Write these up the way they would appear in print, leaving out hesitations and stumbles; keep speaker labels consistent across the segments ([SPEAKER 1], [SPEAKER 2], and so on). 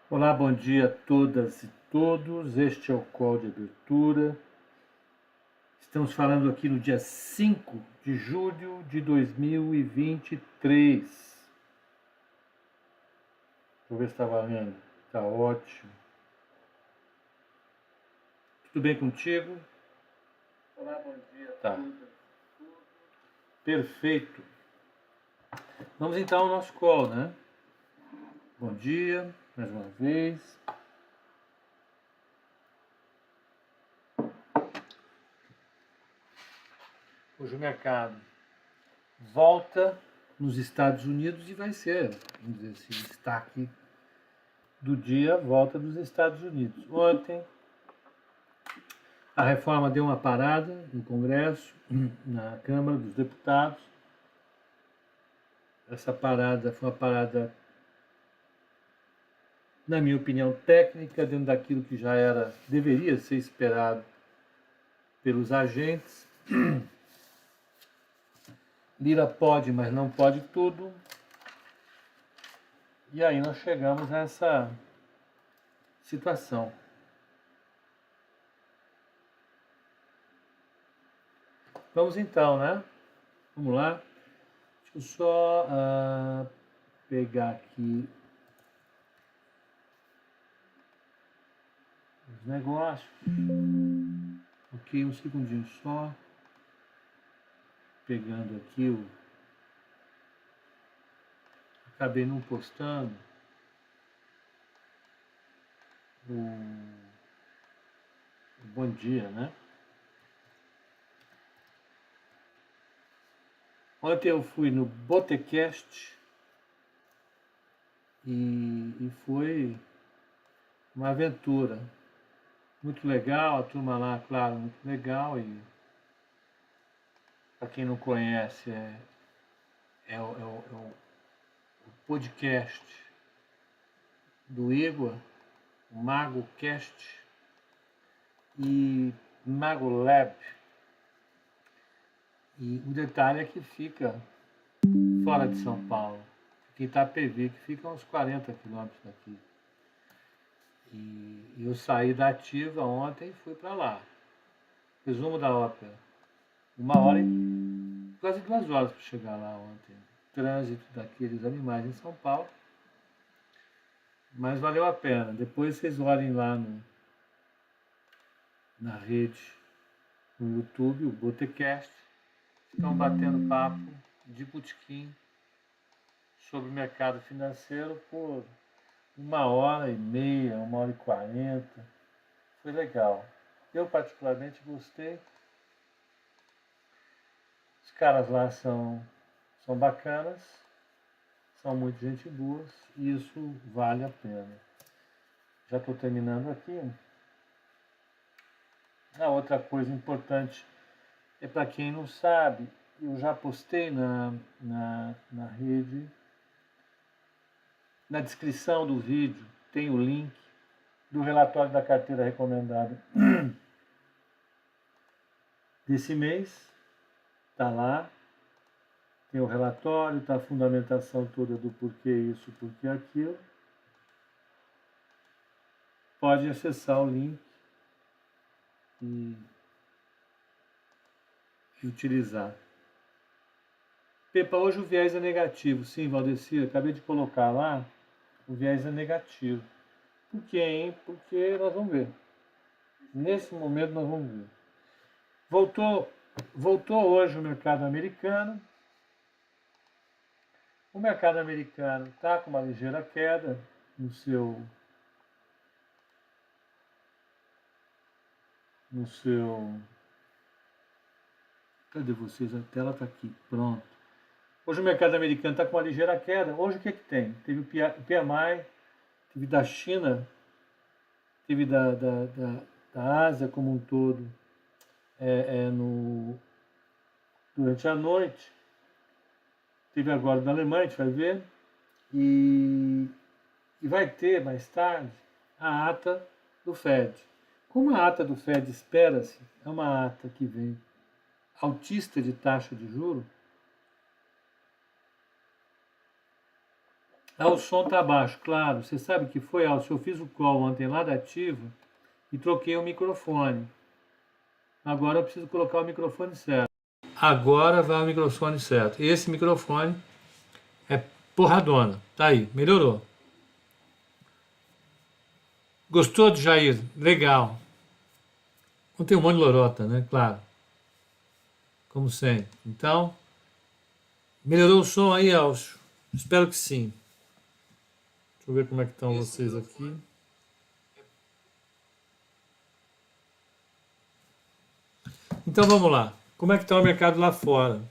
[SPEAKER 1] Olá, bom dia a todas e todos. Este é o call de abertura. Estamos falando aqui no dia 5 de julho de 2023. Deixa eu ver se está valendo. Está ótimo. Tudo bem contigo?
[SPEAKER 2] Olá, bom dia a
[SPEAKER 1] Tá.
[SPEAKER 2] todas.
[SPEAKER 1] Perfeito. Vamos então ao nosso call, né? Bom dia, mais uma vez. Hoje o mercado volta nos Estados Unidos e vai ser, vamos dizer assim, destaque do dia, volta dos Estados Unidos. Ontem a reforma deu uma parada no Congresso, na Câmara dos Deputados. Essa parada foi uma parada, na minha opinião, técnica, dentro daquilo que já deveria ser esperado pelos agentes. Lira pode, mas não pode tudo. E aí nós chegamos a essa situação. Vamos então, né? Vamos lá. Deixa eu só pegar aqui os negócios. Ok, um segundinho só. Pegando aqui o. Acabei não postando o bom dia, né? Ontem eu fui no Botecast e foi uma aventura muito legal, a turma lá, claro, muito legal. E para quem não conhece, é o podcast do Igor, o Mago Cast e Mago Lab. E o detalhe é que fica fora de São Paulo, fica em Itapevi, que fica a uns 40 quilômetros daqui. E eu saí da Ativa ontem e fui para lá. Resumo da ópera: 1 hora e quase 2 horas para chegar lá ontem. Trânsito daqueles animais em São Paulo. Mas valeu a pena. Depois vocês olhem lá na rede, no YouTube, o Botecast. Estão batendo papo de botequim sobre o mercado financeiro por 1 hora e meia, 1 hora e 40. Foi legal. Eu particularmente gostei. Os caras lá são bacanas, são muito gente boas e isso vale a pena. Já estou terminando aqui. A outra coisa importante é para quem não sabe, eu já postei na rede, na descrição do vídeo tem o link do relatório da carteira recomendada desse mês. Está lá, tem o relatório, está a fundamentação toda do porquê isso, porquê aquilo. Pode acessar o link e utilizar. Pepa, hoje o viés é negativo. Sim, Valdecir, acabei de colocar lá, o viés é negativo. Por quê, hein? Porque nós vamos ver. Nesse momento nós vamos ver. Voltou hoje o mercado americano. O mercado americano está com uma ligeira queda no seu cadê vocês? A tela está aqui, pronto. Hoje o mercado americano está com uma ligeira queda. Hoje o que tem? Teve o PMI, teve da China, teve da Ásia como um todo durante a noite. Teve agora da Alemanha, a gente vai ver. E vai ter mais tarde a ata do Fed. Como a ata do Fed espera-se, é uma ata que vem altista de taxa de juro, Ah, o som tá baixo, claro. Você sabe o que foi, Alcio? Eu fiz o call ontem lá da Ativa e troquei o microfone. Agora eu preciso colocar o microfone certo. Agora vai o microfone certo. Esse microfone é porradona. Tá aí, melhorou. Gostou do Jair? Legal. Não tem um monte de lorota, né? Claro. Como sempre. Então, melhorou o som aí, Alcio? Espero que sim. Deixa eu ver como é que estão vocês aqui. Então vamos lá. Como é que está o mercado lá fora?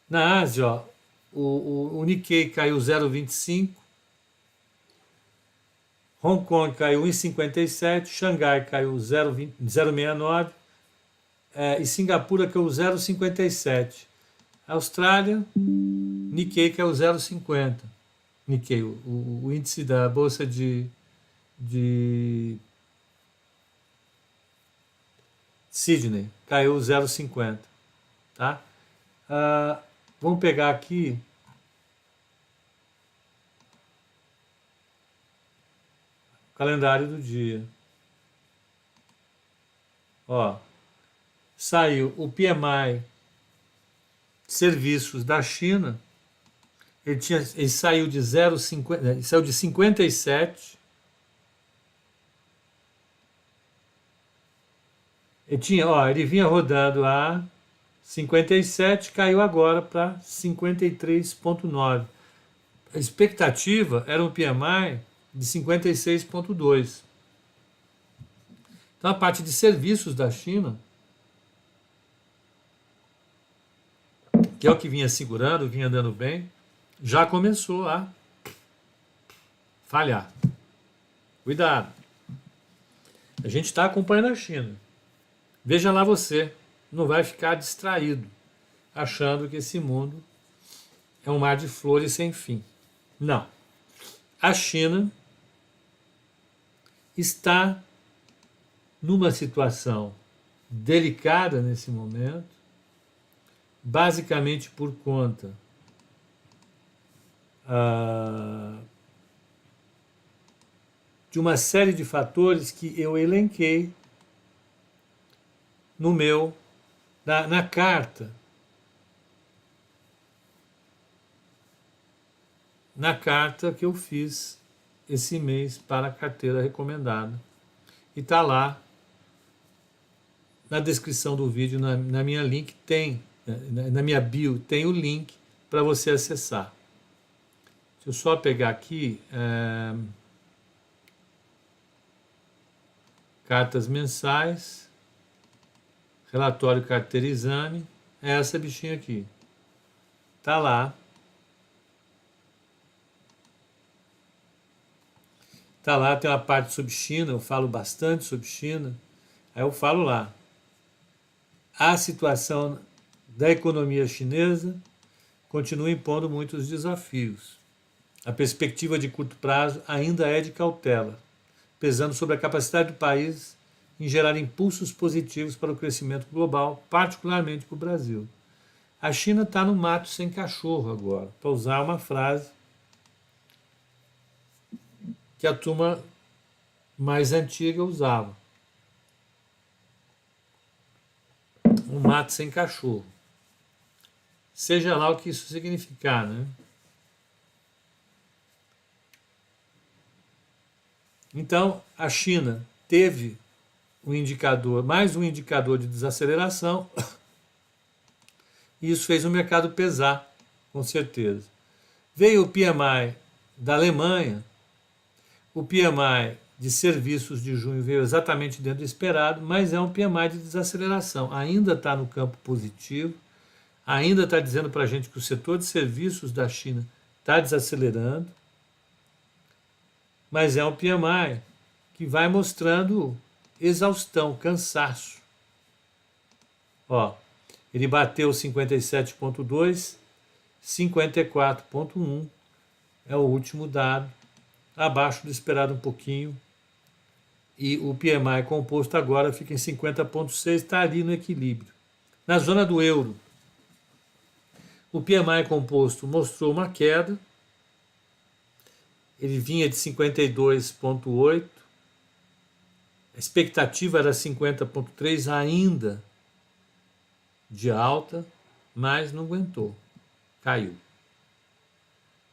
[SPEAKER 1] Na Ásia, ó, o Nikkei caiu 0,25, Hong Kong caiu 1,57, Xangai caiu 0,69 e Singapura caiu 0,57. Austrália, Nikkei caiu 0,50. Nikkei, o índice da bolsa de Sydney caiu 0,50, tá? Vamos pegar aqui o calendário do dia. Ó, saiu o PMI serviços da China. Ele saiu de 0,50, saiu de 57. Ele vinha rodando a 57, caiu agora para 53,9. A expectativa era um PMI de 56,2. Então a parte de serviços da China, que é o que vinha segurando, vinha andando bem, já começou a falhar. Cuidado. A gente está acompanhando a China. Veja lá você, não vai ficar distraído, achando que esse mundo é um mar de flores sem fim. Não. A China está numa situação delicada nesse momento, basicamente por conta de uma série de fatores que eu elenquei no meu, na carta que eu fiz esse mês para a carteira recomendada. E está lá na descrição do vídeo, na minha link tem, na minha bio tem o link para você acessar. Deixa eu só pegar aqui cartas mensais, relatório carteira exame, é essa bichinha aqui. Tá lá. Tá lá, tem uma parte sobre China, eu falo bastante sobre China. Aí eu falo lá. A situação da economia chinesa continua impondo muitos desafios. A perspectiva de curto prazo ainda é de cautela, pesando sobre a capacidade do país em gerar impulsos positivos para o crescimento global, particularmente para o Brasil. A China está no mato sem cachorro agora, para usar uma frase que a turma mais antiga usava. Um mato sem cachorro. Seja lá o que isso significar, né? Então, a China teve um indicador, mais um indicador de desaceleração, e isso fez o mercado pesar, com certeza. Veio o PMI da Alemanha, o PMI de serviços de junho veio exatamente dentro do esperado, mas é um PMI de desaceleração. Ainda está no campo positivo, ainda está dizendo para a gente que o setor de serviços da China está desacelerando, mas é um PMI que vai mostrando exaustão, cansaço. Ó, ele bateu 57,2, 54,1 é o último dado, abaixo do esperado um pouquinho, e o PMI composto agora fica em 50,6, está ali no equilíbrio. Na zona do euro, O PMI composto mostrou uma queda, ele vinha de 52,8, a expectativa era 50,3 ainda de alta, mas não aguentou, caiu.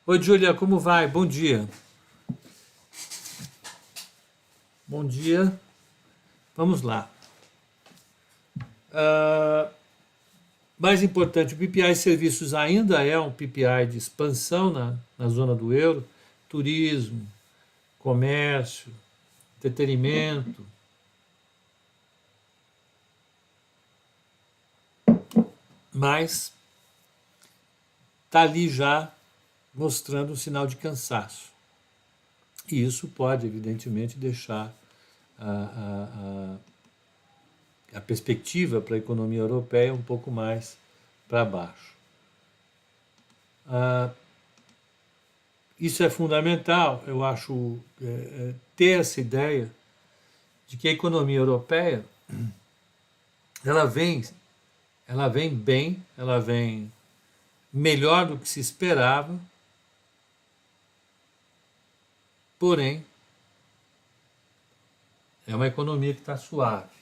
[SPEAKER 1] Oi, Júlia, como vai? Bom dia. Bom dia. Vamos lá. Mais importante, o PPI serviços ainda é um PPI de expansão na zona do euro, turismo, comércio, entretenimento. Mas está ali já mostrando um sinal de cansaço. E isso pode, evidentemente, deixar a perspectiva para a economia europeia um pouco mais para baixo. Isso é fundamental, eu acho, ter essa ideia de que a economia europeia ela vem bem, ela vem melhor do que se esperava, porém é uma economia que está suave.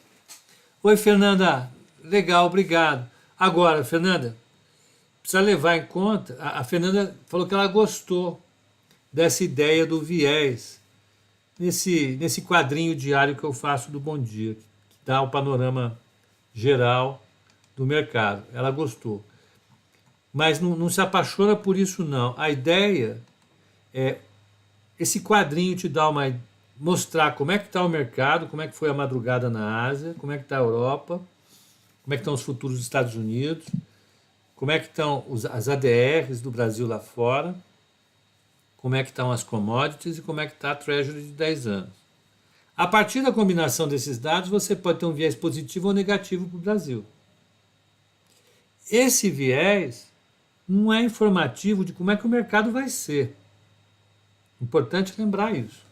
[SPEAKER 1] Oi, Fernanda, legal, obrigado. Agora, Fernanda, precisa levar em conta, a Fernanda falou que ela gostou dessa ideia do viés nesse quadrinho diário que eu faço do Bom Dia, que dá o panorama geral do mercado. Ela gostou. Mas não se apaixona por isso, não. A ideia é esse quadrinho te dá mostrar como é que está o mercado, como é que foi a madrugada na Ásia, como é que está a Europa, como é que estão os futuros dos Estados Unidos, como é que estão as ADRs do Brasil lá fora, como é que estão as commodities e como é que está a Treasury de 10 anos. A partir da combinação desses dados, você pode ter um viés positivo ou negativo para o Brasil. Esse viés não é informativo de como é que o mercado vai ser. Importante lembrar isso.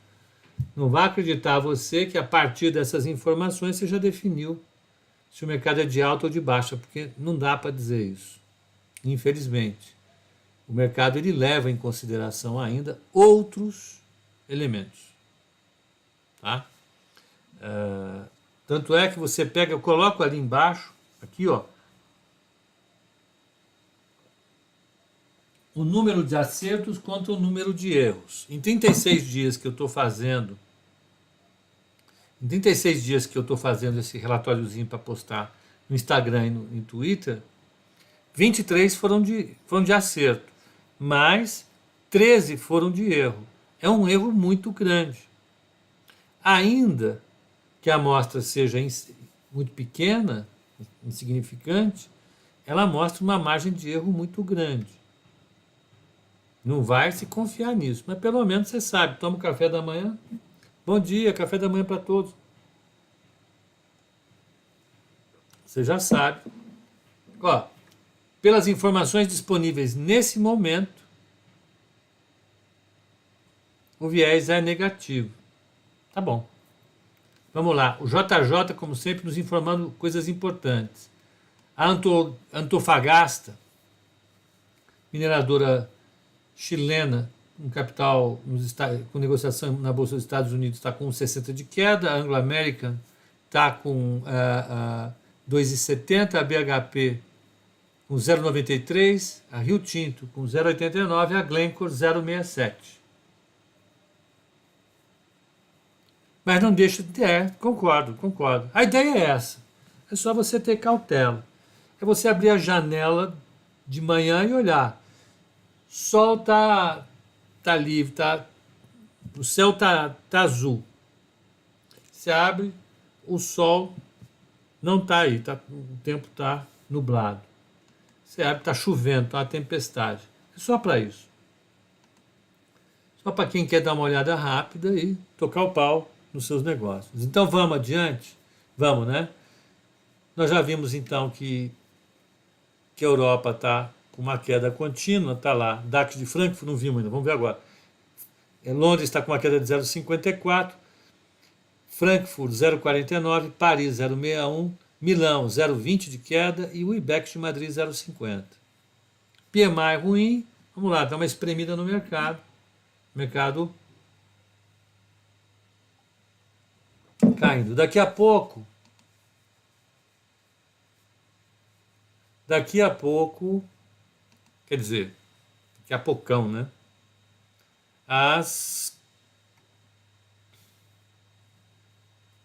[SPEAKER 1] Não vá acreditar você que a partir dessas informações você já definiu se o mercado é de alta ou de baixa, porque não dá para dizer isso. Infelizmente. O mercado ele leva em consideração ainda outros elementos. Tá? Tanto é que você pega, eu coloco ali embaixo, aqui ó, o número de acertos contra o número de erros. Em 36 dias que eu estou fazendo, esse relatóriozinho para postar no Instagram e no Twitter, 23 foram de acerto, mas 13 foram de erro. É um erro muito grande. Ainda que a amostra seja muito pequena, insignificante, ela mostra uma margem de erro muito grande. Não vai se confiar nisso, mas pelo menos você sabe, toma o café da manhã. Bom dia, café da manhã para todos. Você já sabe. Ó, pelas informações disponíveis nesse momento, o viés é negativo. Tá bom. Vamos lá. O JJ, como sempre, nos informando coisas importantes. A Antofagasta, mineradora chilena, com capital com negociação na Bolsa dos Estados Unidos, está com 60 de queda, a Anglo American está com 2,70, a BHP com 0,93, a Rio Tinto com 0,89, a Glencore 0,67. Mas não deixa de ter, concordo. A ideia é essa, é só você ter cautela. É você abrir a janela de manhã e olhar. O sol tá livre, o céu tá azul. Você abre, o sol não está aí, o tempo está nublado. Você abre, está chovendo, está uma tempestade. É só para isso. Só para quem quer dar uma olhada rápida e tocar o pau nos seus negócios. Então vamos adiante? Vamos, né? Nós já vimos então que a Europa está com uma queda contínua, está lá. DAX de Frankfurt não vimos ainda, vamos ver agora. Londres está com uma queda de 0,54, Frankfurt 0,49, Paris 0,61, Milão 0,20 de queda e o IBEX de Madrid 0,50. PMI ruim, vamos lá, dá uma espremida no mercado. Mercado caindo. Daqui a pouco, quer dizer, daqui a poucão, né? Às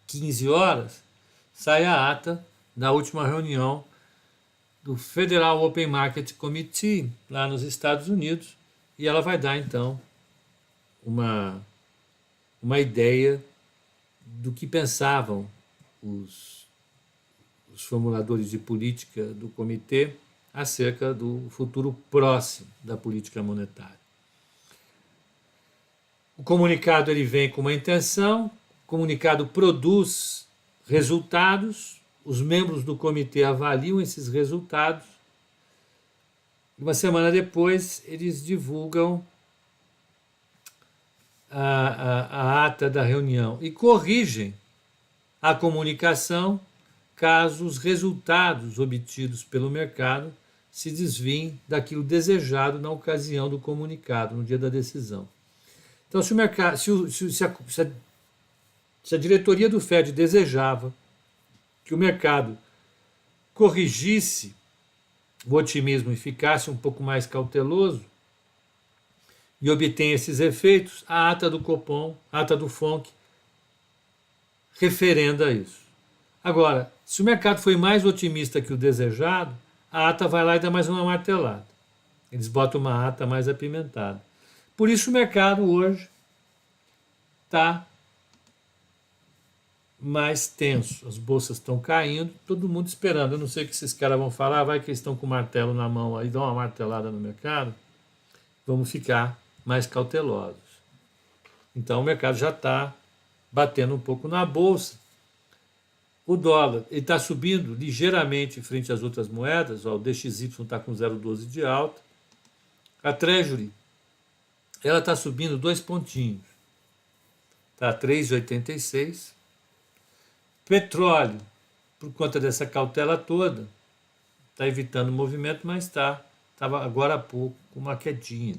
[SPEAKER 1] 15 horas, sai a ata da última reunião do Federal Open Market Committee, lá nos Estados Unidos, e ela vai dar, então, uma ideia do que pensavam os formuladores de política do comitê acerca do futuro próximo da política monetária. O comunicado ele vem com uma intenção, o comunicado produz resultados, os membros do comitê avaliam esses resultados. Uma semana depois, eles divulgam a ata da reunião e corrigem a comunicação caso os resultados obtidos pelo mercado se desviem daquilo desejado na ocasião do comunicado, no dia da decisão. Então, se o mercado, se a diretoria do Fed desejava que o mercado corrigisse o otimismo e ficasse um pouco mais cauteloso e obtenha esses efeitos, a ata do Copom, a ata do FONC, referenda isso. Agora, se o mercado foi mais otimista que o desejado, a ata vai lá e dá mais uma martelada. Eles botam uma ata mais apimentada. Por isso o mercado hoje está mais tenso. As bolsas estão caindo, todo mundo esperando. Eu não sei o que esses caras vão falar, vai que eles estão com o martelo na mão aí, dão uma martelada no mercado. Vamos ficar mais cautelosos. Então o mercado já está batendo um pouco na bolsa. O dólar está subindo ligeiramente frente às outras moedas, ó, o DXY está com 0,12 de alta. A Treasury, ela está subindo 2 pontinhos, está a 3,86. Petróleo, por conta dessa cautela toda, está evitando o movimento, mas estava agora há pouco com uma quedinha.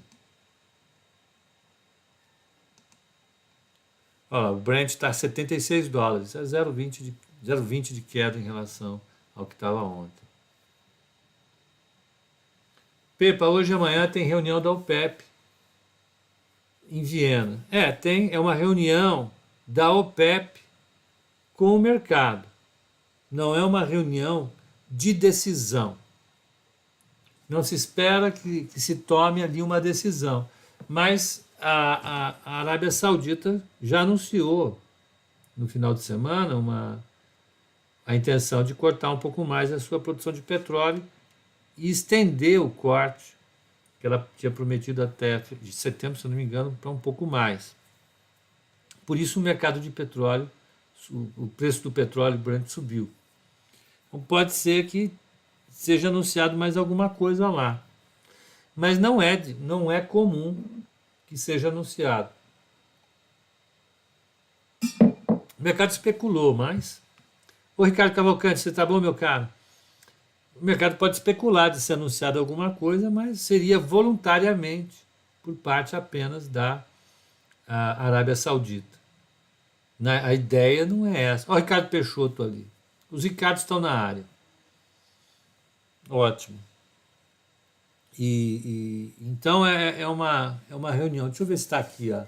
[SPEAKER 1] Ó, o Brent está a 76 dólares, é 0,20 de queda em relação ao que estava ontem. Pepa, hoje e amanhã tem reunião da OPEP em Viena. É uma reunião da OPEP com o mercado. Não é uma reunião de decisão. Não se espera que se tome ali uma decisão. Mas a Arábia Saudita já anunciou no final de semana a intenção de cortar um pouco mais a sua produção de petróleo e estender o corte que ela tinha prometido até de setembro, se não me engano, para um pouco mais. Por isso o mercado de petróleo, o preço do petróleo Brent subiu. Então pode ser que seja anunciado mais alguma coisa lá. Mas não é comum que seja anunciado. O mercado especulou, mas... Ô Ricardo Cavalcante, você tá bom, meu caro? O mercado pode especular de ser anunciado alguma coisa, mas seria voluntariamente por parte apenas da Arábia Saudita. A ideia não é essa. Olha o Ricardo Peixoto ali. Os Ricardos estão na área. Ótimo. Então é uma reunião. Deixa eu ver se está aqui a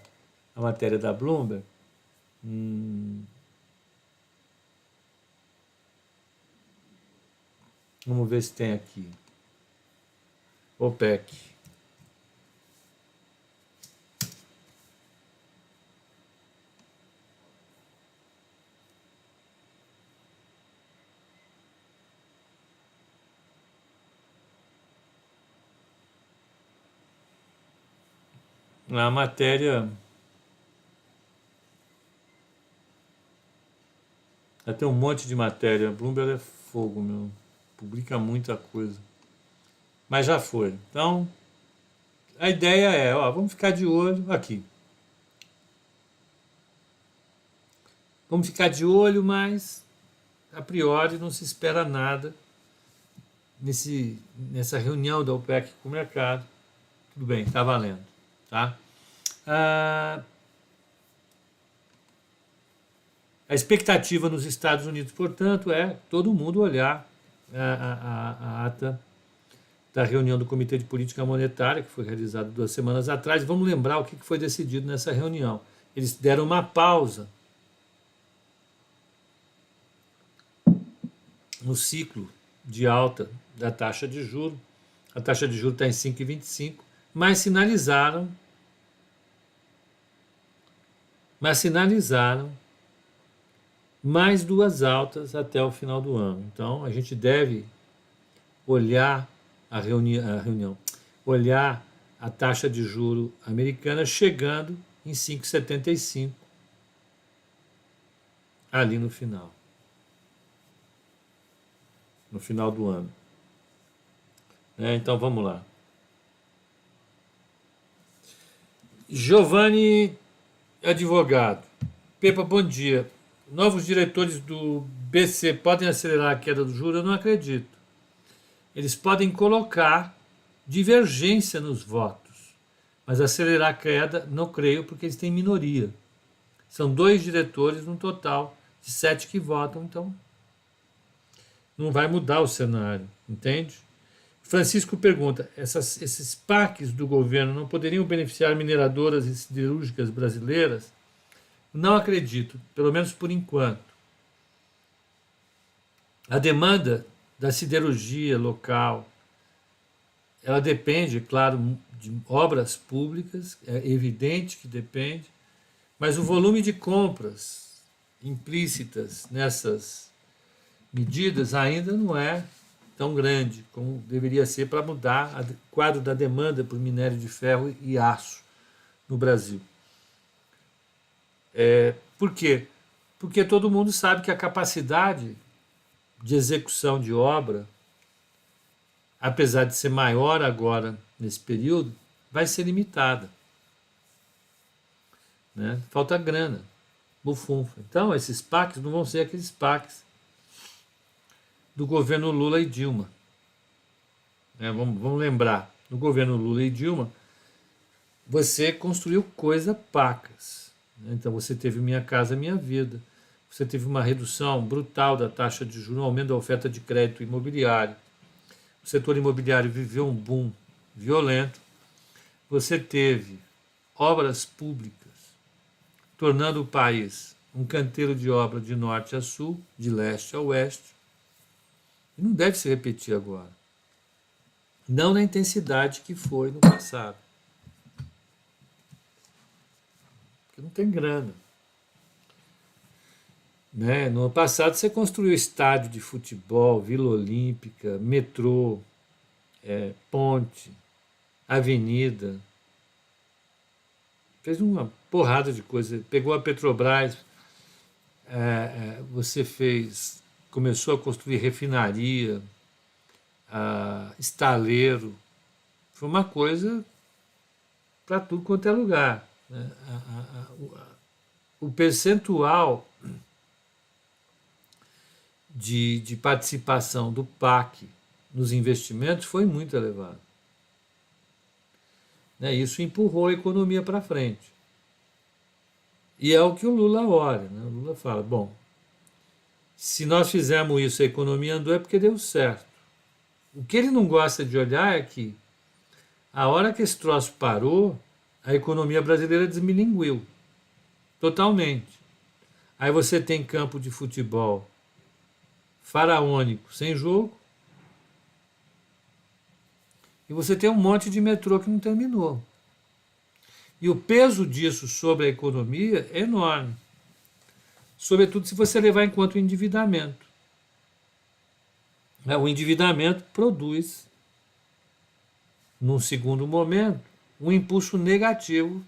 [SPEAKER 1] matéria da Bloomberg. Vamos ver se tem aqui. OPEC. A matéria... Tem um monte de matéria. A Bloomberg é fogo, meu. Publica muita coisa. Mas já foi. Então, a ideia é, vamos ficar de olho aqui. Vamos ficar de olho, mas a priori não se espera nada nessa reunião da OPEC com o mercado. Tudo bem, está valendo. Tá? A expectativa nos Estados Unidos, portanto, é todo mundo olhar a ata da reunião do Comitê de Política Monetária, que foi realizada 2 semanas atrás. Vamos lembrar o que foi decidido nessa reunião. Eles deram uma pausa no ciclo de alta da taxa de juros. A taxa de juros está em 5,25, mas sinalizaram mais 2 altas até o final do ano. Então, a gente deve olhar a reunião, olhar a taxa de juro americana chegando em 5,75 ali no final do ano. Então, vamos lá. Giovanni, advogado. Pepa, bom dia. Novos diretores do BC podem acelerar a queda do juro? Eu não acredito. Eles podem colocar divergência nos votos, mas acelerar a queda, não creio, porque eles têm minoria. São 2 diretores no total de 7 que votam, então não vai mudar o cenário, entende? Francisco pergunta, esses PACs do governo não poderiam beneficiar mineradoras e siderúrgicas brasileiras? Não acredito, pelo menos por enquanto. A demanda da siderurgia local, ela depende, claro, de obras públicas, é evidente que depende, mas o volume de compras implícitas nessas medidas ainda não é tão grande como deveria ser para mudar o quadro da demanda por minério de ferro e aço no Brasil. Por quê? Porque todo mundo sabe que a capacidade de execução de obra, apesar de ser maior agora nesse período, vai ser limitada. Falta grana, bufunfa. Então, esses PACs não vão ser aqueles PACs do governo Lula e Dilma. Vamos lembrar, no governo Lula e Dilma, você construiu coisa pacas. Então você teve Minha Casa Minha Vida, você teve uma redução brutal da taxa de juros, um aumento da oferta de crédito imobiliário. O setor imobiliário viveu um boom violento. Você teve obras públicas, tornando o país um canteiro de obra de norte a sul, de leste a oeste. E não deve se repetir agora. Não na intensidade que foi no passado. Porque não tem grana. No passado você construiu estádio de futebol, Vila Olímpica, metrô, ponte, avenida. Fez uma porrada de coisa. Pegou a Petrobras, você começou a construir refinaria, estaleiro. Foi uma coisa para tudo quanto é lugar. O percentual de participação do PAC nos investimentos foi muito elevado. Isso empurrou a economia para frente. E é o que o Lula olha. O Lula fala, bom, se nós fizermos isso, a economia andou, é porque deu certo. O que ele não gosta de olhar é que a hora que esse troço parou, a economia brasileira desmilinguiu totalmente. Aí você tem campo de futebol faraônico sem jogo, e você tem um monte de metrô que não terminou. E o peso disso sobre a economia é enorme, sobretudo se você levar em conta o endividamento. O endividamento produz, num segundo momento, um impulso negativo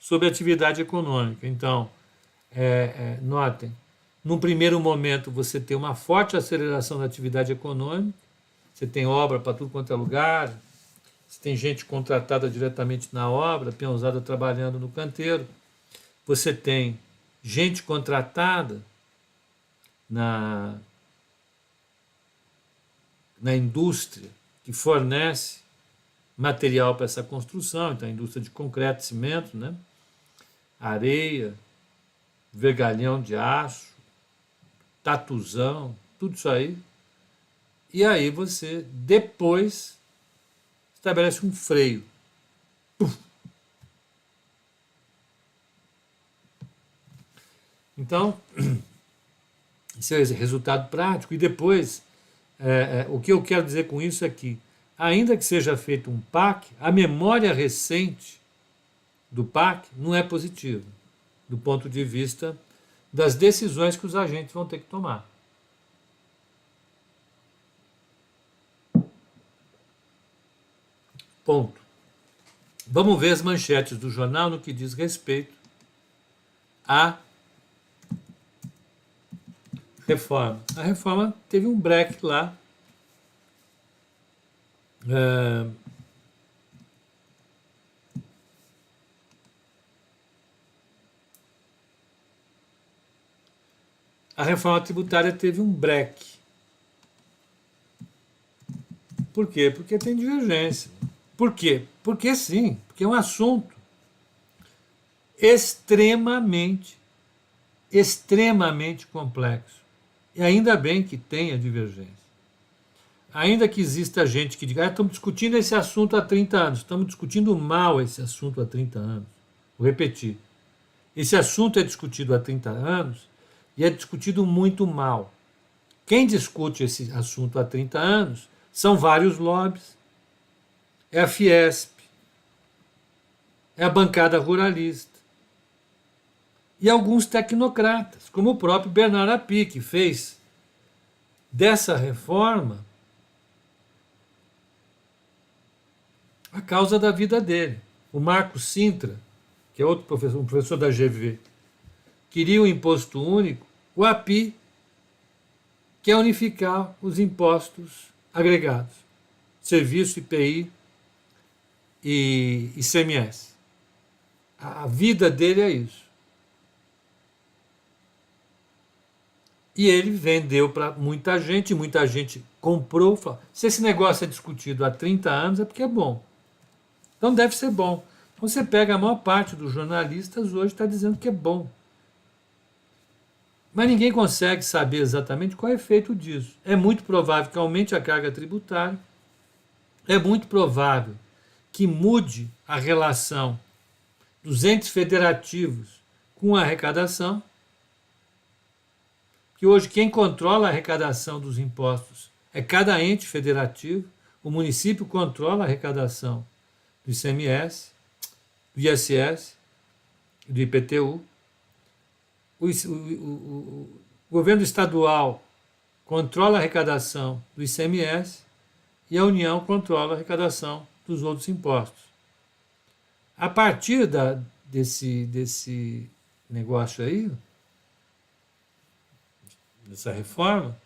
[SPEAKER 1] sobre a atividade econômica. Então, notem, num primeiro momento você tem uma forte aceleração da atividade econômica, você tem obra para tudo quanto é lugar, você tem gente contratada diretamente na obra, peãozada trabalhando no canteiro, você tem gente contratada na indústria que fornece material para essa construção, então a indústria de concreto, cimento, né? Areia, vergalhão de aço, tatuzão, tudo isso aí. E aí você depois estabelece um freio. Puf. Então, esse é o resultado prático. E depois, o que eu quero dizer com isso é que, ainda que seja feito um PAC, a memória recente do PAC não é positiva, do ponto de vista das decisões que os agentes vão ter que tomar. Ponto. Vamos ver as manchetes do jornal no que diz respeito à reforma. A reforma teve um break lá. A reforma tributária teve um break. Por quê? Porque tem divergência. Por quê? Porque sim, porque é um assunto extremamente complexo. E ainda bem que tenha divergência. Ainda que exista gente que diga, estamos discutindo esse assunto há 30 anos, estamos discutindo mal esse assunto há 30 anos. Vou repetir. Esse assunto é discutido há 30 anos e é discutido muito mal. Quem discute esse assunto há 30 anos são vários lobbies. É a Fiesp, é a bancada ruralista e alguns tecnocratas, como o próprio Bernard Api, que fez dessa reforma a causa da vida dele. O Marco Sintra, que é outro professor, um professor da GV, queria o imposto único, o Api quer unificar os impostos agregados, serviço, IPI e ICMS. A vida dele é isso. E ele vendeu para muita gente comprou. Falou, se esse negócio é discutido há 30 anos é porque é bom. Então deve ser bom. Então você pega a maior parte dos jornalistas hoje está dizendo que é bom. Mas ninguém consegue saber exatamente qual é o efeito disso. É muito provável que aumente a carga tributária, é muito provável que mude a relação dos entes federativos com a arrecadação, que hoje quem controla a arrecadação dos impostos é cada ente federativo, o município controla a arrecadação do ICMS, do ISS, do IPTU, o governo estadual controla a arrecadação do ICMS e a União controla a arrecadação dos outros impostos. A partir desse negócio aí, dessa reforma,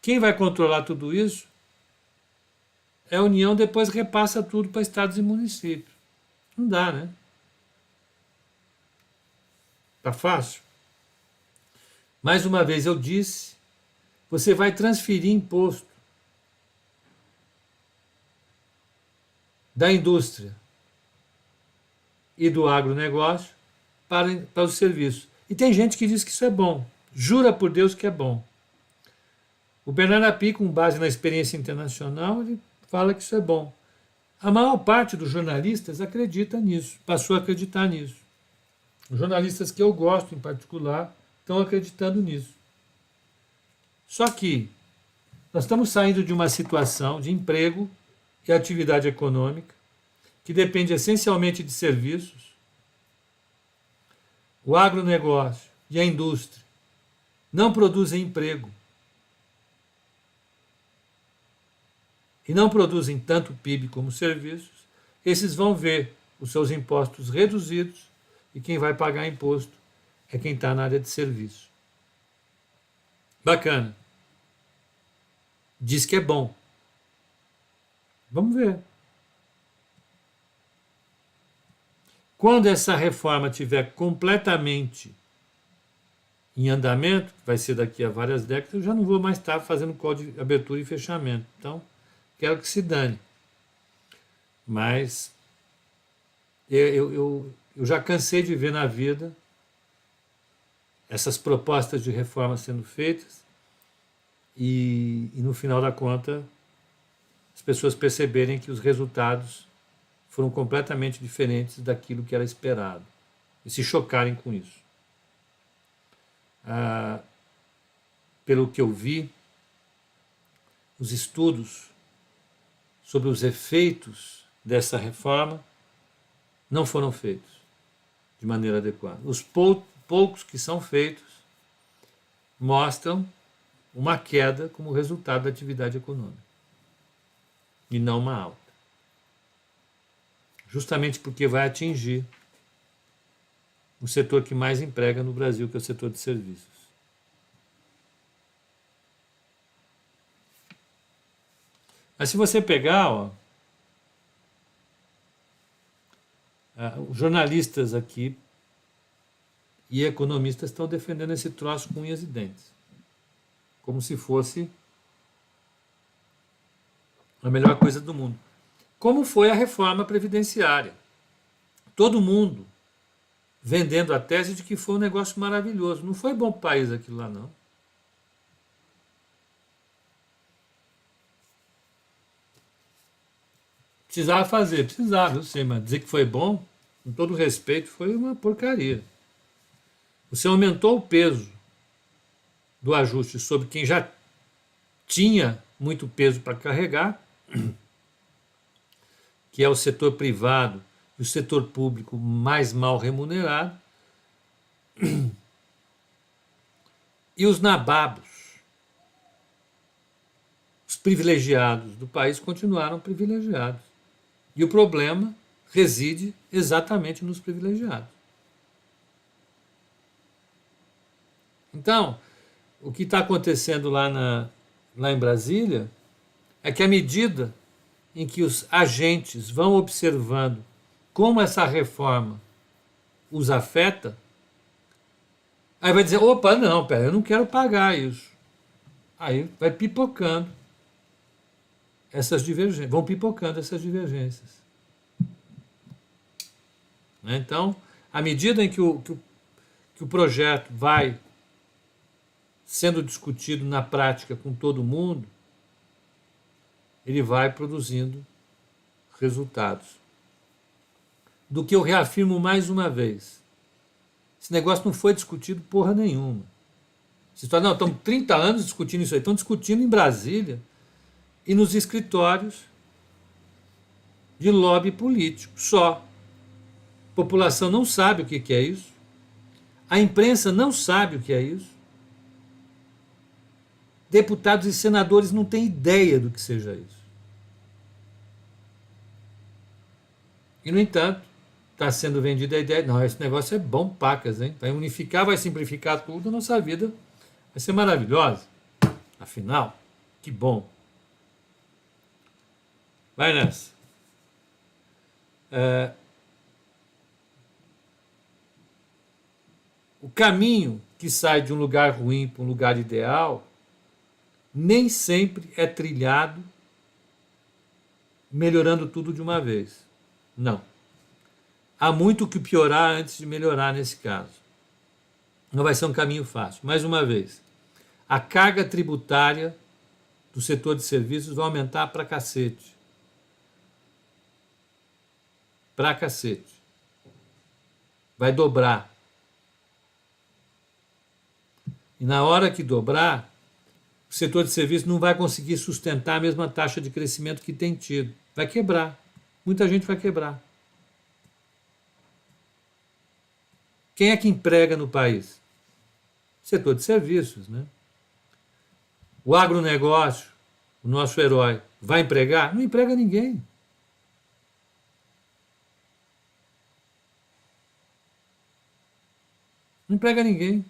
[SPEAKER 1] quem vai controlar tudo isso é a União, depois repassa tudo para estados e municípios. Não dá, né? Tá fácil? Mais uma vez eu disse, você vai transferir imposto da indústria e do agronegócio para os serviços. E tem gente que diz que isso é bom. Jura por Deus que é bom. O Bernard Api, com base na experiência internacional, ele fala que isso é bom. A maior parte dos jornalistas acredita nisso, passou a acreditar nisso. Os jornalistas que eu gosto, em particular, estão acreditando nisso. Só que nós estamos saindo de uma situação de emprego e atividade econômica que depende essencialmente de serviços. O agronegócio e a indústria não produzem emprego e não produzem tanto PIB como serviços. Esses vão ver os seus impostos reduzidos e quem vai pagar imposto é quem está na área de serviço. Bacana. Diz que é bom. Vamos ver. Quando essa reforma estiver completamente em andamento, que vai ser daqui a várias décadas, eu já não vou mais estar fazendo código de abertura e fechamento. Então, quero que se dane. Mas eu já cansei de ver na vida essas propostas de reforma sendo feitas e no final da conta as pessoas perceberem que os resultados foram completamente diferentes daquilo que era esperado e se chocarem com isso. Pelo que eu vi, os estudos sobre os efeitos dessa reforma não foram feitos de maneira adequada. Os poucos que são feitos mostram uma queda como resultado da atividade econômica e não uma alta. Justamente porque vai atingir o setor que mais emprega no Brasil, que é o setor de serviços. Mas se você pegar, os jornalistas aqui e economistas estão defendendo esse troço com unhas e dentes, como se fosse a melhor coisa do mundo. Como foi a reforma previdenciária. Todo mundo vendendo a tese de que foi um negócio maravilhoso. Não foi bom para o país aquilo lá, não. Precisava fazer, precisava, eu sei, mas dizer que foi bom, com todo respeito, foi uma porcaria. Você aumentou o peso do ajuste sobre quem já tinha muito peso para carregar, que é o setor privado e o setor público mais mal remunerado, e os nababos, os privilegiados do país continuaram privilegiados. E o problema reside exatamente nos privilegiados. Então, o que está acontecendo lá em Brasília é que à medida em que os agentes vão observando como essa reforma os afeta, aí vai dizer, opa, não, pera, eu não quero pagar isso. Aí vai pipocando essas divergências, vão pipocando essas divergências. Então, à medida em que o projeto vai sendo discutido na prática com todo mundo, ele vai produzindo resultados. Do que eu reafirmo mais uma vez, esse negócio não foi discutido porra nenhuma. Vocês falam, não, estão 30 anos discutindo isso aí, estão discutindo em Brasília e nos escritórios de lobby político, só. A população não sabe o que é isso, a imprensa não sabe o que é isso, deputados e senadores não têm ideia do que seja isso. E, no entanto, está sendo vendida a ideia, não, esse negócio é bom pacas, hein? Vai unificar, vai simplificar tudo, a nossa vida vai ser maravilhosa. Afinal, que bom. Vai nessa. O caminho que sai de um lugar ruim para um lugar ideal nem sempre é trilhado melhorando tudo de uma vez. Não. Há muito o que piorar antes de melhorar nesse caso. Não vai ser um caminho fácil. Mais uma vez, a carga tributária do setor de serviços vai aumentar pra cacete. Pra cacete. Vai dobrar. E na hora que dobrar, o setor de serviços não vai conseguir sustentar a mesma taxa de crescimento que tem tido. Vai quebrar. Muita gente vai quebrar. Quem é que emprega no país? Setor de serviços, né? O agronegócio, o nosso herói, vai empregar? Não emprega ninguém. Não emprega ninguém.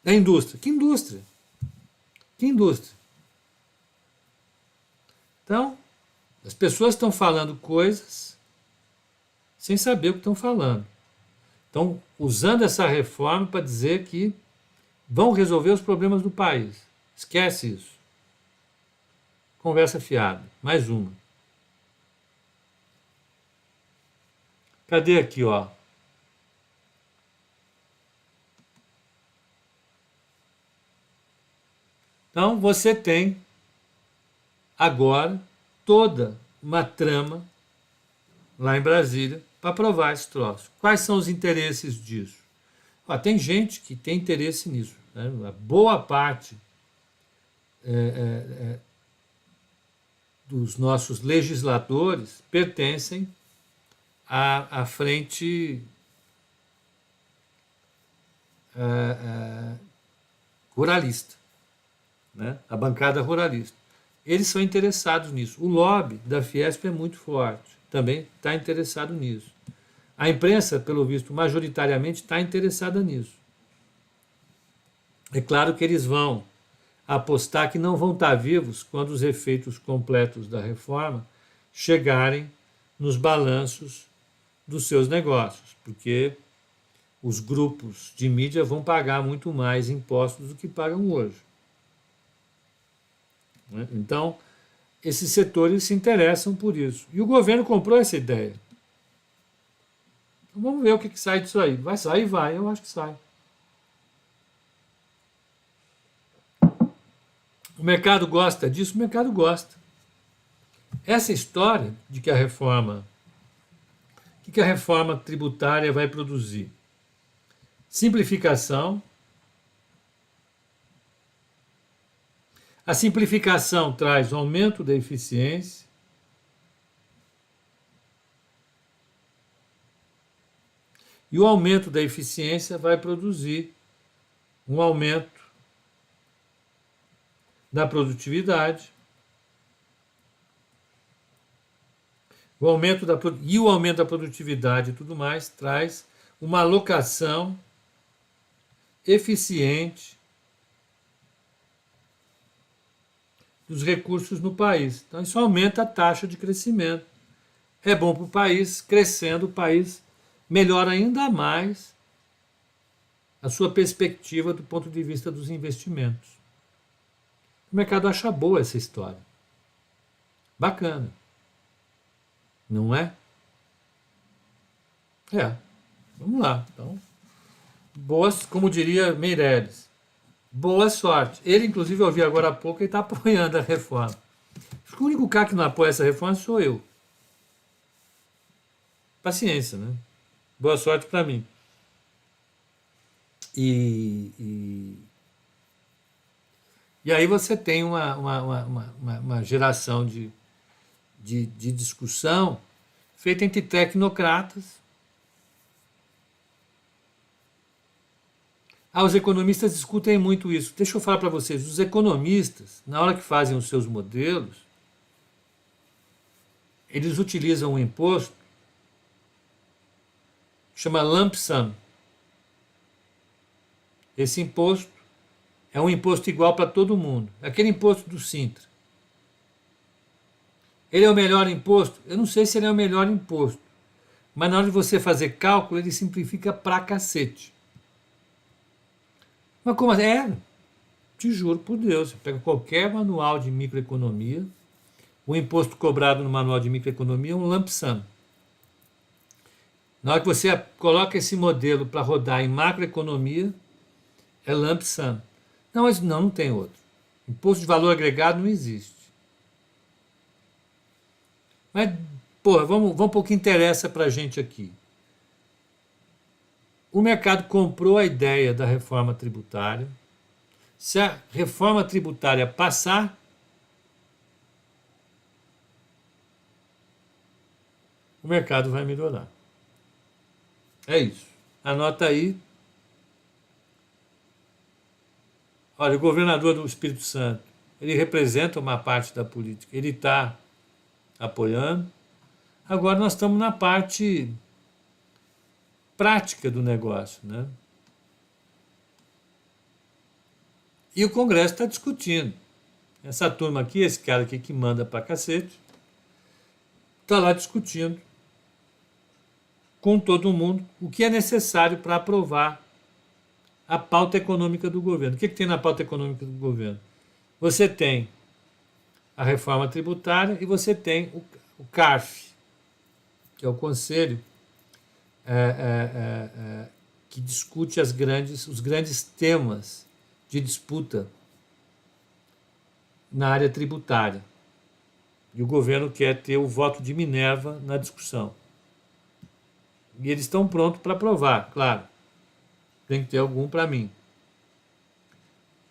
[SPEAKER 1] É indústria. Que indústria? Que indústria? Então, as pessoas estão falando coisas sem saber o que estão falando. Estão usando essa reforma para dizer que vão resolver os problemas do país. Esquece isso. Conversa fiada. Mais uma. Cadê aqui, ó? Então, você tem agora toda uma trama lá em Brasília para aprovar esse troço. Quais são os interesses disso? Ó, tem gente que tem interesse nisso. Né? A boa parte dos nossos legisladores pertencem à frente ruralista, né? A bancada ruralista. Eles são interessados nisso. O lobby da Fiesp é muito forte, também está interessado nisso. A imprensa, pelo visto, majoritariamente está interessada nisso. É claro que eles vão apostar que não vão estar vivos quando os efeitos completos da reforma chegarem nos balanços dos seus negócios, porque os grupos de mídia vão pagar muito mais impostos do que pagam hoje. Então, esses setores se interessam por isso. E o governo comprou essa ideia. Então, vamos ver o que sai disso aí. Vai sair? Vai, eu acho que sai. O mercado gosta disso? O mercado gosta. Essa história de que a reforma... O que a reforma tributária vai produzir? Simplificação. A simplificação traz um aumento da eficiência. E o aumento da eficiência vai produzir um aumento da produtividade. O aumento da produtividade e tudo mais traz uma alocação eficiente dos recursos no país. Então isso aumenta a taxa de crescimento. É bom para o país, crescendo o país melhora ainda mais a sua perspectiva do ponto de vista dos investimentos. O mercado acha boa essa história. Bacana. Não é? Vamos lá. Então, boas, como diria Meirelles, boa sorte. Ele, inclusive, eu vi agora há pouco, ele está apoiando a reforma. Acho que o único cara que não apoia essa reforma sou eu. Paciência, né? Boa sorte para mim. E aí você tem uma geração de discussão feita entre tecnocratas. Os economistas discutem muito isso. Deixa eu falar para vocês, os economistas, na hora que fazem os seus modelos, eles utilizam um imposto que chama lump sum. Esse imposto é um imposto igual para todo mundo. Aquele imposto do Sintra. Ele é o melhor imposto? Eu não sei se ele é o melhor imposto. Mas na hora de você fazer cálculo, ele simplifica pra cacete. Mas como assim? Te juro por Deus. Você pega qualquer manual de microeconomia, o imposto cobrado no manual de microeconomia é um lump sum. Na hora que você coloca esse modelo para rodar em macroeconomia, é lump sum. Não, mas não tem outro. Imposto de valor agregado não existe. Mas, vamos para o que interessa para a gente aqui. O mercado comprou a ideia da reforma tributária. Se a reforma tributária passar, o mercado vai melhorar. É isso. Anota aí. Olha, o governador do Espírito Santo, ele representa uma parte da política, ele está apoiando. Agora nós estamos na parte prática do negócio, né? E o Congresso está discutindo. Essa turma aqui, esse cara aqui que manda pra cacete, está lá discutindo com todo mundo o que é necessário para aprovar a pauta econômica do governo. O que tem na pauta econômica do governo? Você tem a reforma tributária e você tem o CARF, que é o Conselho que discute os grandes temas de disputa na área tributária. E o governo quer ter o voto de Minerva na discussão. E eles estão prontos para aprovar, claro. Tem que ter algum para mim.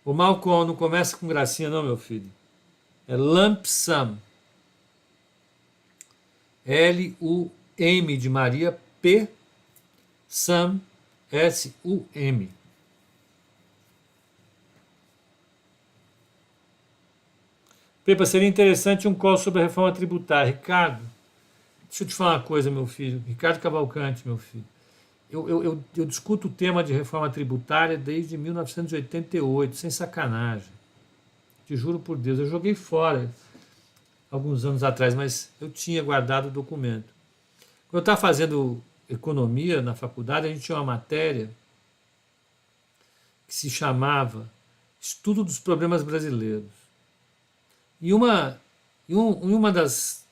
[SPEAKER 1] O Malcolm não começa com gracinha não, meu filho. É lump sum. L-U-M de Maria, P, sum, S-U-M. Pepa, seria interessante um call sobre a reforma tributária. Ricardo, deixa eu te falar uma coisa, meu filho. Ricardo Cavalcante, meu filho. Eu discuto o tema de reforma tributária desde 1988, sem sacanagem. Te juro por Deus, eu joguei fora alguns anos atrás, mas eu tinha guardado o documento. Quando eu estava fazendo economia na faculdade, a gente tinha uma matéria que se chamava Estudo dos Problemas Brasileiros. E uma das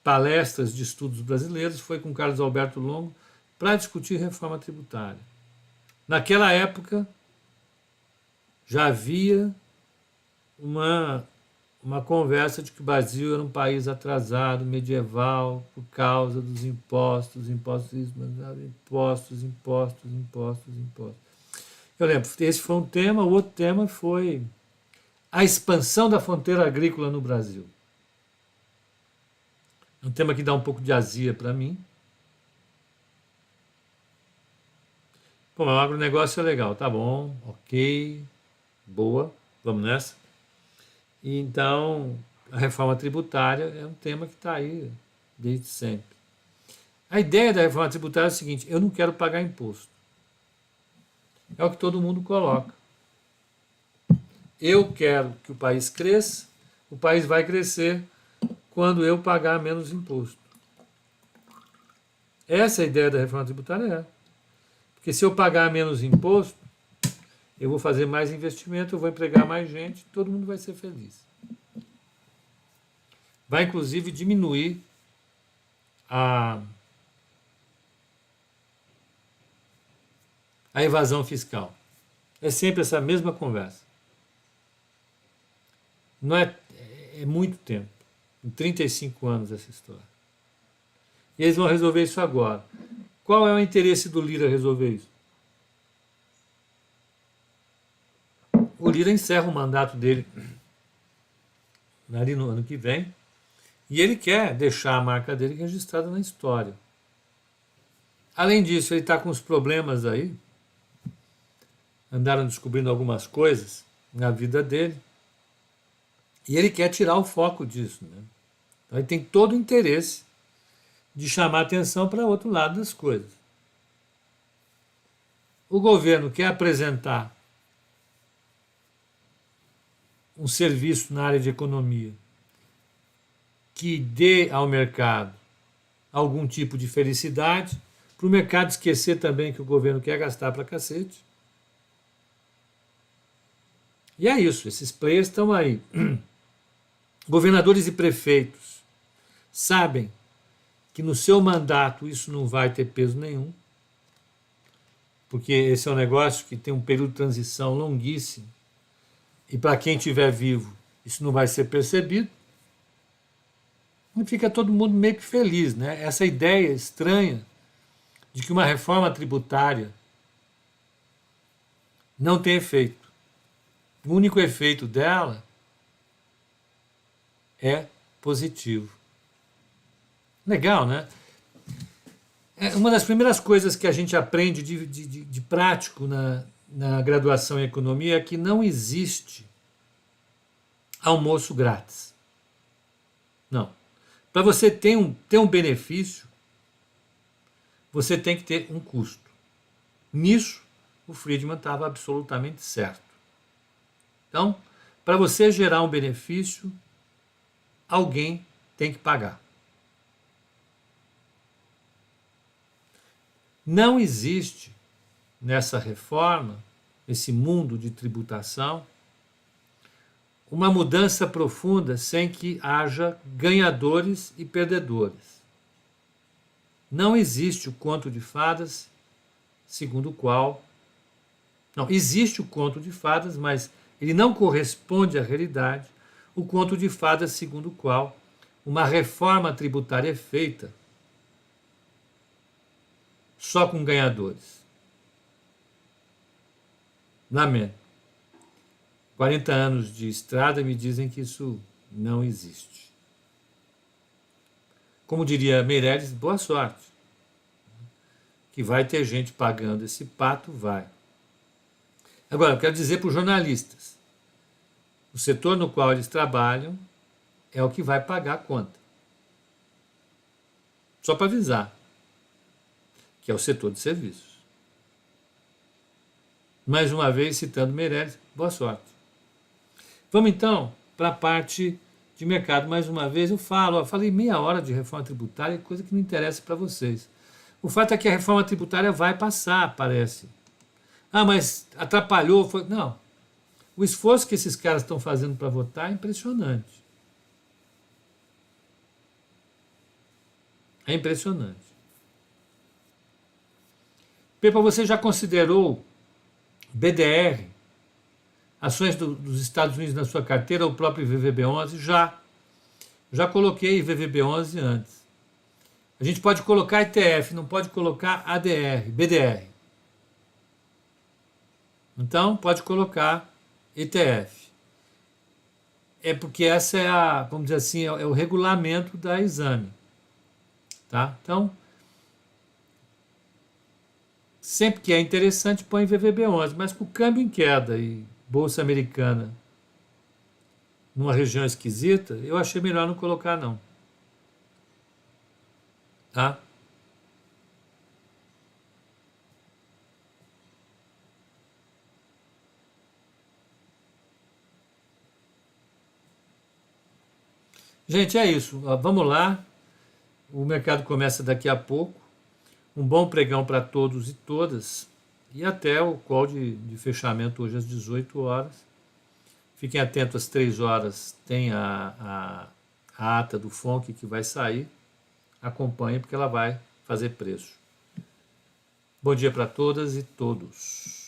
[SPEAKER 1] palestras de estudos brasileiros foi com Carlos Alberto Longo para discutir reforma tributária. Naquela época, já havia uma conversa de que o Brasil era um país atrasado, medieval, por causa dos impostos. Eu lembro, esse foi um tema, o outro tema foi a expansão da fronteira agrícola no Brasil. É um tema que dá um pouco de azia para mim. Pô, mas o agronegócio é legal, tá bom, ok, boa, vamos nessa. E então, a reforma tributária é um tema que está aí desde sempre. A ideia da reforma tributária é o seguinte: eu não quero pagar imposto. É o que todo mundo coloca. Eu quero que o país cresça, o país vai crescer quando eu pagar menos imposto. Essa é a ideia da reforma tributária. Porque se eu pagar menos imposto, eu vou fazer mais investimento, eu vou empregar mais gente, todo mundo vai ser feliz. Vai, inclusive, diminuir a evasão fiscal. É sempre essa mesma conversa. Não é muito tempo. Em 35 anos essa história. E eles vão resolver isso agora. Qual é o interesse do Lira resolver isso? O Lira encerra o mandato dele ali no ano que vem e ele quer deixar a marca dele registrada na história. Além disso, ele está com os problemas aí, andaram descobrindo algumas coisas na vida dele e ele quer tirar o foco disso, né? Então ele tem todo o interesse de chamar atenção para outro lado das coisas. O governo quer apresentar um serviço na área de economia que dê ao mercado algum tipo de felicidade, para o mercado esquecer também que o governo quer gastar para cacete. E é isso, esses players estão aí. Governadores e prefeitos sabem que no seu mandato isso não vai ter peso nenhum, porque esse é um negócio que tem um período de transição longuíssimo, e para quem estiver vivo, isso não vai ser percebido. E fica todo mundo meio que feliz, né? Essa ideia estranha de que uma reforma tributária não tem efeito. O único efeito dela é positivo. Legal, né? Uma das primeiras coisas que a gente aprende de prático na graduação em economia é que não existe almoço grátis. Não. Para você ter um benefício, você tem que ter um custo. Nisso, o Friedman estava absolutamente certo. Então, para você gerar um benefício, alguém tem que pagar. Não existe nessa reforma esse mundo de tributação, uma mudança profunda sem que haja ganhadores e perdedores. Não existe o conto de fadas segundo o qual... Não, existe o conto de fadas, mas ele não corresponde à realidade. O conto de fadas segundo o qual uma reforma tributária é feita só com ganhadores. Lamento. 40 anos de estrada me dizem que isso não existe. Como diria Meirelles, boa sorte. Que vai ter gente pagando esse pato, vai. Agora, eu quero dizer para os jornalistas, o setor no qual eles trabalham é o que vai pagar a conta. Só para avisar, que é o setor de serviços. Mais uma vez, citando Meirelles, boa sorte. Vamos então para a parte de mercado. Mais uma vez eu falei meia hora de reforma tributária, coisa que não interessa para vocês. O fato é que a reforma tributária vai passar, parece. Ah, mas atrapalhou. Não. O esforço que esses caras estão fazendo para votar é impressionante. É impressionante. Pepa, você já considerou BDR, ações dos Estados Unidos na sua carteira, ou o próprio VVB11? Já coloquei VVB11 antes. A gente pode colocar ETF, não pode colocar ADR, BDR. Então, pode colocar ETF. É porque essa é a, vamos dizer assim, é o regulamento da Exame. Tá? Então, sempre que é interessante, põe VVB11, mas com o câmbio em queda e Bolsa Americana numa região esquisita, eu achei melhor não colocar, não. Tá? Gente, é isso. Vamos lá. O mercado começa daqui a pouco. Um bom pregão para todos e todas. E até o call de fechamento hoje às 18 horas. Fiquem atentos às 3 horas. Tem a ata do FONC que vai sair. Acompanhe porque ela vai fazer preço. Bom dia para todas e todos.